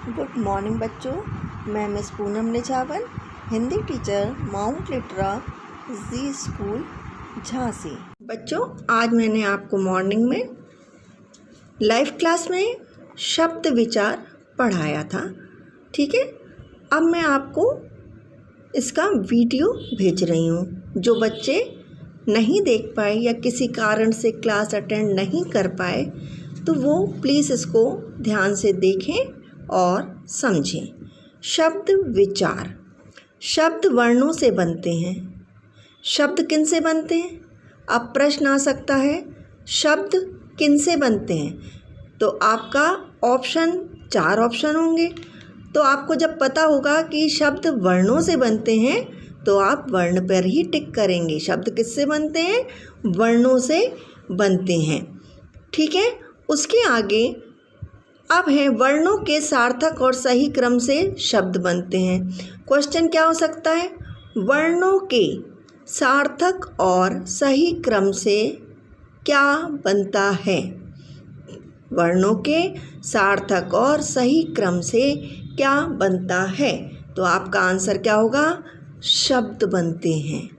Good morning बच्चों, मैं miss Poonam Nijhawan, Hindi teacher, Mount Litera Zee School Jhansi. बच्चों, आज मैंने आपको मॉर्निंग में लाइव क्लास में शब्द विचार पढ़ाया था। ठीक है, अब मैं आपको इसका वीडियो भेज रही हूँ। जो बच्चे नहीं देख पाए या किसी कारण से क्लास अटेंड नहीं कर पाए तो वो प्लीज़ इसको ध्यान से देखें और समझें। शब्द विचार। शब्द वर्णों से बनते हैं। शब्द किन से बनते हैं? अब प्रश्न आ सकता है, शब्द किन से बनते हैं? तो आपका चार ऑप्शन होंगे। तो आपको जब पता होगा कि शब्द वर्णों से बनते हैं तो आप वर्ण पर ही टिक करेंगे। शब्द किससे बनते हैं? वर्णों से बनते हैं। ठीक है, उसके आगे अब है वर्णों के सार्थक और सही क्रम से शब्द बनते हैं। क्वेश्चन क्या हो सकता है? वर्णों के सार्थक और सही क्रम से क्या बनता है? वर्णों के सार्थक और सही क्रम से क्या बनता है? तो आपका आंसर क्या होगा? शब्द बनते हैं।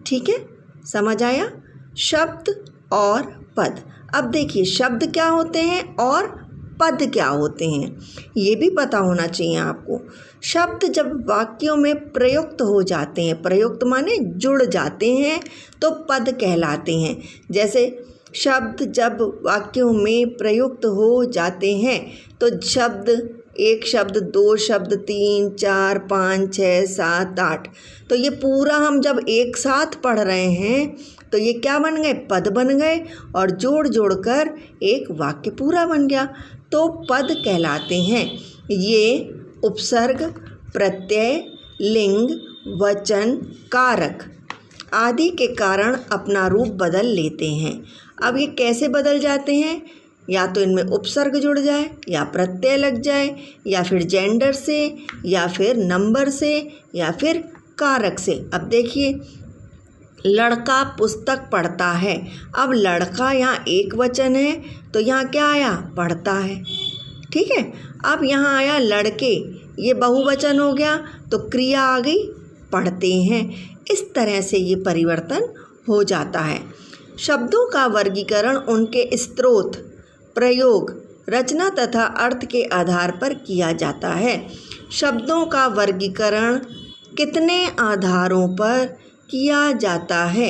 ठीक है, समझ आया? शब्द और पद। अब देखिए, शब्द क्या होते हैं और पद क्या होते हैं, ये भी पता होना चाहिए आपको। शब्द जब वाक्यों में प्रयुक्त हो जाते हैं, प्रयुक्त माने जुड़ जाते हैं, तो पद कहलाते हैं। जैसे शब्द जब वाक्यों में प्रयुक्त हो जाते हैं तो शब्द, एक शब्द, दो शब्द, 3, 4, 5, 6, 7, 8, तो ये पूरा हम जब एक साथ पढ़ रहे हैं तो ये क्या बन गए? पद बन गए, और जोड़ जोड़ कर एक वाक्य पूरा बन गया, तो पद कहलाते हैं। ये उपसर्ग, प्रत्यय, लिंग, वचन, कारक आदि के कारण अपना रूप बदल लेते हैं। अब ये कैसे बदल जाते हैं? या तो इनमें उपसर्ग जुड़ जाए, या प्रत्यय लग जाए, या फिर जेंडर से, या फिर नंबर से, या फिर कारक से। अब देखिए, लड़का पुस्तक पढ़ता है। अब लड़का यहाँ एक वचन है तो यहाँ क्या आया? पढ़ता है। ठीक है, अब यहाँ आया लड़के, ये बहुवचन हो गया तो क्रिया आ गई पढ़ते हैं। इस तरह से ये परिवर्तन हो जाता है। शब्दों का वर्गीकरण उनके स्रोत, प्रयोग, रचना तथा अर्थ के आधार पर किया जाता है। शब्दों का वर्गीकरण कितने आधारों पर किया जाता है?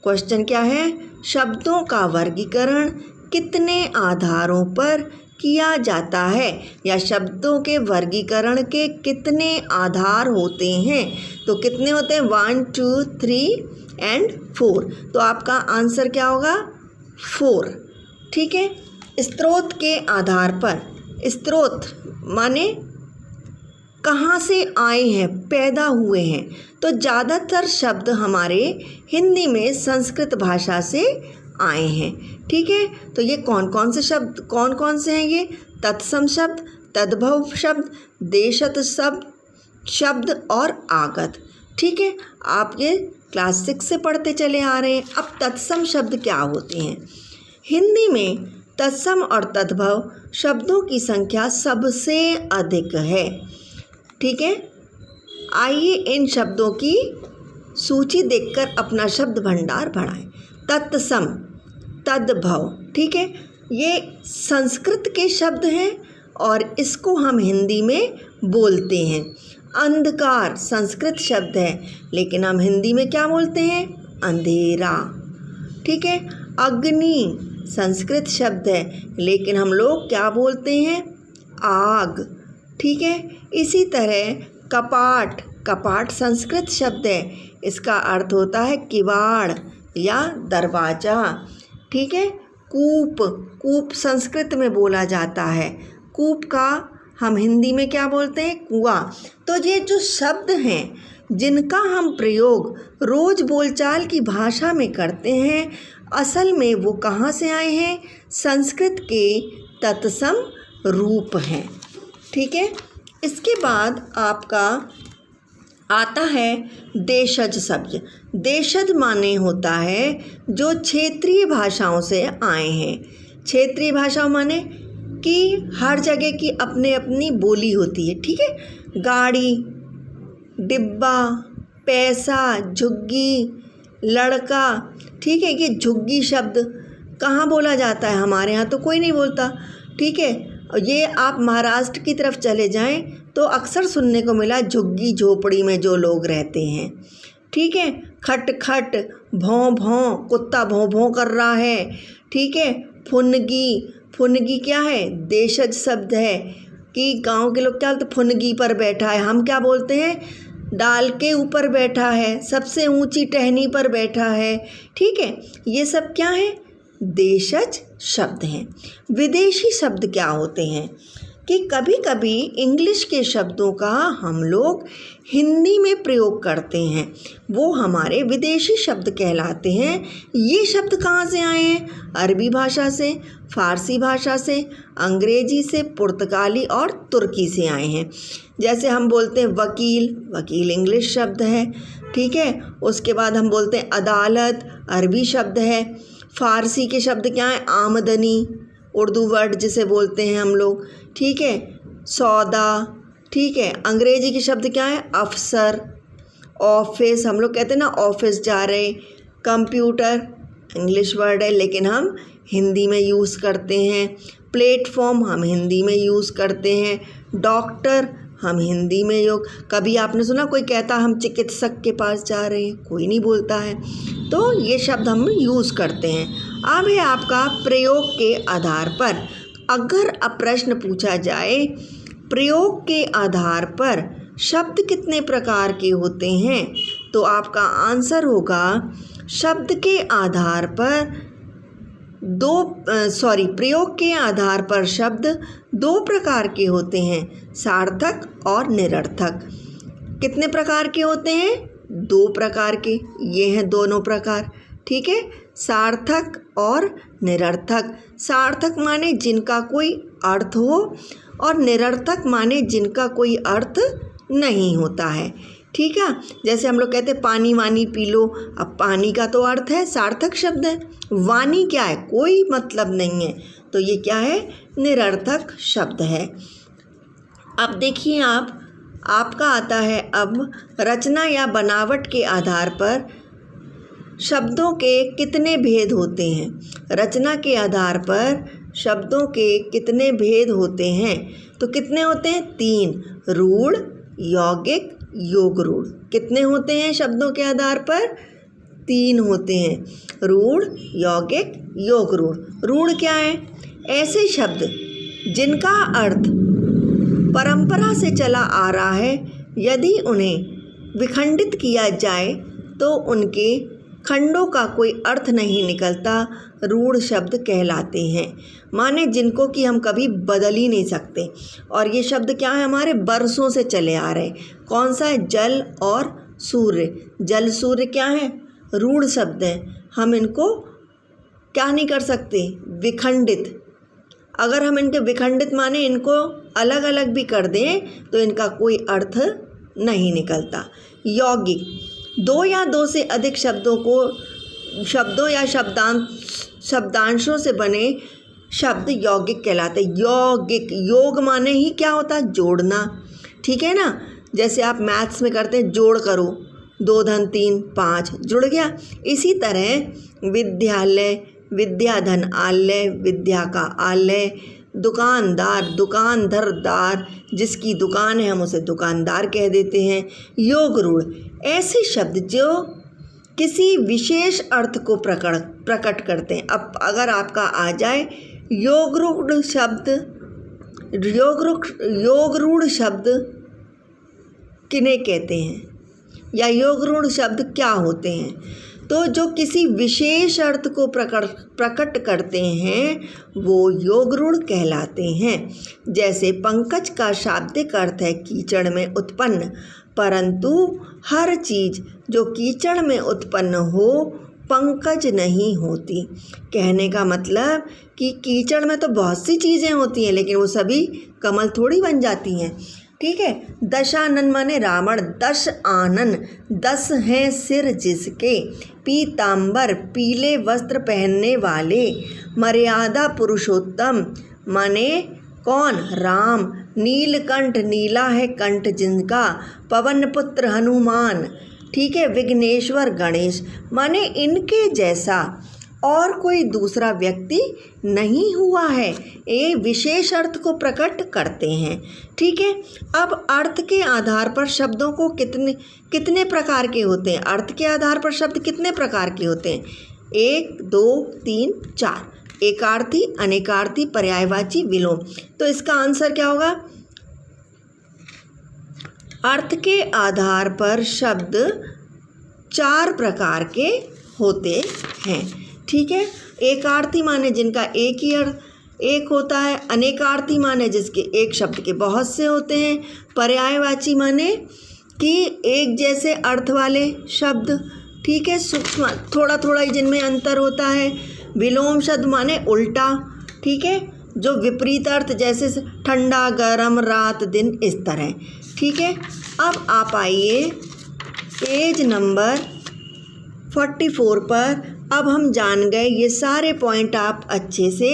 क्वेश्चन क्या है? शब्दों का वर्गीकरण कितने आधारों पर किया जाता है, या शब्दों के वर्गीकरण के कितने आधार होते हैं? तो कितने होते हैं? 1, 2, 3 एंड 4। तो आपका आंसर क्या होगा? 4। ठीक है, स्रोत के आधार पर। स्रोत माने कहाँ से आए हैं, पैदा हुए हैं। तो ज़्यादातर शब्द हमारे हिंदी में संस्कृत भाषा से आए हैं। ठीक है, तो ये कौन कौन से हैं ये? तत्सम शब्द, तद्भव शब्द, देशज शब्द और आगत। ठीक है, आप ये क्लास 6 से पढ़ते चले आ रहे हैं। अब तत्सम शब्द क्या होते हैं? हिंदी में तत्सम और तद्भव शब्दों की संख्या सबसे अधिक है। ठीक है, आइए इन शब्दों की सूची देखकर अपना शब्द भंडार बढ़ाएं। तत्सम, तद्भव, ठीक है, ये संस्कृत के शब्द हैं और इसको हम हिंदी में बोलते हैं। अंधकार संस्कृत शब्द है लेकिन हम हिंदी में क्या बोलते हैं? अंधेरा। ठीक है, अग्नि संस्कृत शब्द है लेकिन हम लोग क्या बोलते हैं? आग। ठीक है, इसी तरह कपाट संस्कृत शब्द है, इसका अर्थ होता है किवाड़ या दरवाज़ा। ठीक है, कूप संस्कृत में बोला जाता है। कूप का हम हिंदी में क्या बोलते हैं? कुआं। तो ये जो शब्द हैं जिनका हम प्रयोग रोज़ बोलचाल की भाषा में करते हैं, असल में वो कहाँ से आए हैं? संस्कृत के तत्सम रूप हैं। ठीक है, इसके बाद आपका आता है देशज शब्द। देशज माने होता है जो क्षेत्रीय भाषाओं से आए हैं। क्षेत्रीय भाषा माने कि हर जगह की अपने अपनी बोली होती है, ठीक है। गाड़ी, डिब्बा, पैसा, झुग्गी, लड़का, ठीक है। ये झुग्गी शब्द कहाँ बोला जाता है? हमारे यहाँ तो कोई नहीं बोलता, ठीक है। ये आप महाराष्ट्र की तरफ चले जाएं तो अक्सर सुनने को मिला झुग्गी झोपड़ी में जो लोग रहते हैं, ठीक है। खट खट, भौं भौं, कुत्ता भौं भौं कर रहा है, ठीक है। फुनगी, फुनगी क्या है? देशज शब्द है कि गांव के लोग क्या बोलते? फुनगी पर बैठा है। हम क्या बोलते हैं? डाल के ऊपर बैठा है, सबसे ऊंची टहनी पर बैठा है, ठीक है। ये सब क्या है? देशज शब्द हैं। विदेशी शब्द क्या होते हैं कि कभी कभी इंग्लिश के शब्दों का हम लोग हिंदी में प्रयोग करते हैं, वो हमारे विदेशी शब्द कहलाते हैं। ये शब्द कहाँ से आए हैं? अरबी भाषा से, फारसी भाषा से, अंग्रेजी से, पुर्तगाली और तुर्की से आए हैं। जैसे हम बोलते हैं वकील, वकील इंग्लिश शब्द है, ठीक है। उसके बाद हम बोलते हैं अदालत, अरबी शब्द है। फारसी के शब्द क्या है? आमदनी, उर्दू वर्ड जिसे बोलते हैं हम लोग, ठीक है। सौदा, ठीक है। अंग्रेजी के शब्द क्या है? अफसर, ऑफिस, हम लोग कहते हैं ना ऑफिस जा रहे। कंप्यूटर इंग्लिश वर्ड है लेकिन हम हिंदी में यूज़ करते हैं। प्लेटफॉर्म हम हिंदी में यूज़ करते हैं। डॉक्टर हम हिंदी में योग। कभी आपने सुना कोई कहता हम चिकित्सक के पास जा रहे हैं? कोई नहीं बोलता है। तो ये शब्द हम यूज़ करते हैं। अब है आपका प्रयोग के आधार पर। अगर अब प्रश्न पूछा जाए प्रयोग के आधार पर शब्द कितने प्रकार के होते हैं, तो आपका आंसर होगा शब्द के आधार पर प्रयोग के आधार पर शब्द दो प्रकार के होते हैं, सार्थक और निरर्थक। कितने प्रकार के होते हैं? दो प्रकार के। ये हैं दोनों प्रकार, ठीक है। सार्थक और निरर्थक। सार्थक माने जिनका कोई अर्थ हो और निरर्थक माने जिनका कोई अर्थ नहीं होता है, ठीक है। जैसे हम लोग कहते हैं पानी वानी पी लो, अब पानी का तो अर्थ है, सार्थक शब्द है। वानी क्या है? कोई मतलब नहीं है, तो ये क्या है? निरर्थक शब्द है। अब देखिए आपका आता है अब रचना या बनावट के आधार पर शब्दों के कितने भेद होते हैं। रचना के आधार पर शब्दों के कितने भेद होते हैं, तो कितने होते हैं? 3। रूढ़, यौगिक, योग रूढ़। कितने होते हैं शब्दों के आधार पर? 3 होते हैं। रूढ़, यौगिक, योग रूढ़। रूढ़ क्या है? ऐसे शब्द जिनका अर्थ परंपरा से चला आ रहा है, यदि उन्हें विखंडित किया जाए तो उनके खंडों का कोई अर्थ नहीं निकलता, रूढ़ शब्द कहलाते हैं। माने जिनको कि हम कभी बदल ही नहीं सकते। और ये शब्द क्या है? हमारे बरसों से चले आ रहे। कौन सा है? जल और सूर्य। जल सूर्य क्या है? रूढ़ शब्द है। हम इनको क्या नहीं कर सकते? विखंडित। अगर हम इनके विखंडित माने इनको अलग अलग भी कर दें तो इनका कोई अर्थ नहीं निकलता। यौगिक, 2 या 2 से अधिक शब्दों या शब्दांशों से बने शब्द यौगिक कहलाते। यौगिक, योग माने ही क्या होता है? जोड़ना, ठीक है ना। जैसे आप मैथ्स में करते हैं जोड़ करो, 2 धन 3 5 जुड़ गया। इसी तरह विद्यालय, विद्या धन आलय, विद्या का आलय। दुकानदार, दुकानधर दार, जिसकी दुकान है हम उसे दुकानदार कह देते हैं। योग रूढ़, ऐसे शब्द जो किसी विशेष अर्थ को प्रकट करते हैं। अब अगर आपका आ जाए योग रूढ़ शब्द, योग रूढ़ शब्द किन्हें कहते हैं या योग रूढ़ शब्द क्या होते हैं, तो जो किसी विशेष अर्थ को प्रकट करते हैं वो योग रूढ़ कहलाते हैं। जैसे पंकज का शाब्दिक अर्थ है कीचड़ में उत्पन्न, परंतु हर चीज़ जो कीचड़ में उत्पन्न हो पंकज नहीं होती। कहने का मतलब कि कीचड़ में तो बहुत सी चीज़ें होती हैं लेकिन वो सभी कमल थोड़ी बन जाती हैं, ठीक है। दशानन माने रावण, 10 आनन, 10 हैं सिर जिसके, पीतांबर पीले वस्त्र पहनने वाले, मर्यादा पुरुषोत्तम माने कौन? राम। नीलकंठ, नीला है कंठ जिनका, पवन पुत्र हनुमान। ठीक है। विघ्नेश्वर, गणेश, माने इनके जैसा और कोई दूसरा व्यक्ति नहीं हुआ है। ये विशेष अर्थ को प्रकट करते हैं। ठीक है। अब अर्थ के आधार पर शब्दों को कितने प्रकार के होते हैं? अर्थ के आधार पर शब्द कितने प्रकार के होते हैं? 1, 2, 3, 4। एकार्थी, अनेकार्थी, पर्यायवाची, विलोम। तो इसका आंसर क्या होगा? अर्थ के आधार पर शब्द 4 प्रकार के होते हैं। ठीक है। एकार्थी माने जिनका एक ही अर्थ एक होता है। अनेकार्थी माने जिसके एक शब्द के बहुत से होते हैं। पर्यायवाची माने कि एक जैसे अर्थ वाले शब्द। ठीक है। सूक्ष्म, थोड़ा थोड़ा ही जिनमें अंतर होता है। विलोम शब्द माने उल्टा। ठीक है। जो विपरीत अर्थ, जैसे ठंडा, गर्म, रात, दिन, इस तरह। ठीक है। अब आप आइए पेज नंबर 44 पर। अब हम जान गए, ये सारे पॉइंट आप अच्छे से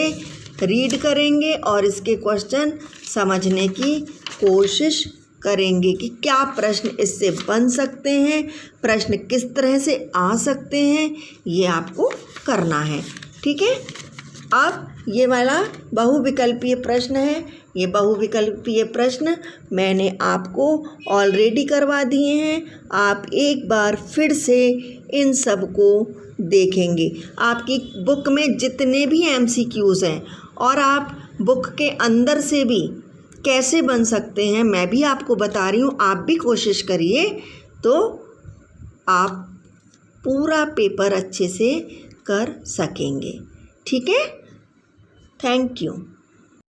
रीड करेंगे और इसके क्वेश्चन समझने की कोशिश करेंगे कि क्या प्रश्न इससे बन सकते हैं, प्रश्न किस तरह से आ सकते हैं, ये आपको करना है। ठीक है। अब ये वाला बहुविकल्पीय प्रश्न है। ये बहुविकल्पीय प्रश्न मैंने आपको ऑलरेडी करवा दिए हैं। आप एक बार फिर से इन सब को देखेंगे। आपकी बुक में जितने भी MCQs हैं और आप बुक के अंदर से भी कैसे बन सकते हैं मैं भी आपको बता रही हूँ। आप भी कोशिश करिए तो आप पूरा पेपर अच्छे से कर सकेंगे। ठीक है। Thank you.